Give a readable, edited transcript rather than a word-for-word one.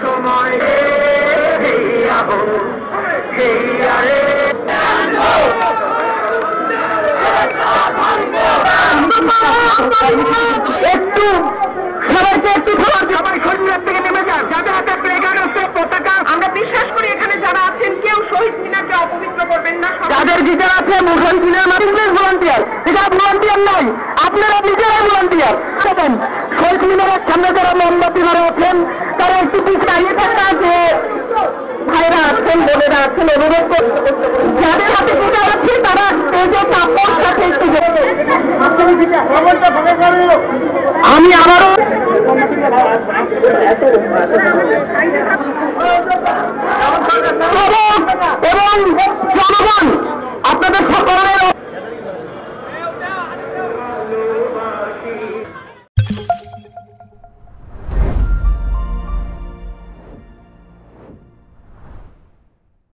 সময় একটু সবাইকে একটু সবাই শরীরের থেকে নেমে যান, যাদের হাতে প্লেকার্ড আছে, পতাকা। আমরা বিশ্বাস করি এখানে যারা আছেন কেউ শহীদ মিনারকে অপবিত্র করবেন না। যাদের বিচার আছে শহীদ মিনার মানুষদের ভলান্টিয়ার, এটা ভলান্টিয়ার নয়, আপনারা নিজেরাই ভলান্টিয়ার। শহীদ মিনারের সামনে যারা মোমবাতি ধরে আছেন তারা একটু পিছিয়ে দাঁড়িয়ে থাকা, যে ভাইরা আছেন বোনেরা আছেন অনুরোধ, যাদের হাতে বিচার আছে তারা এই যে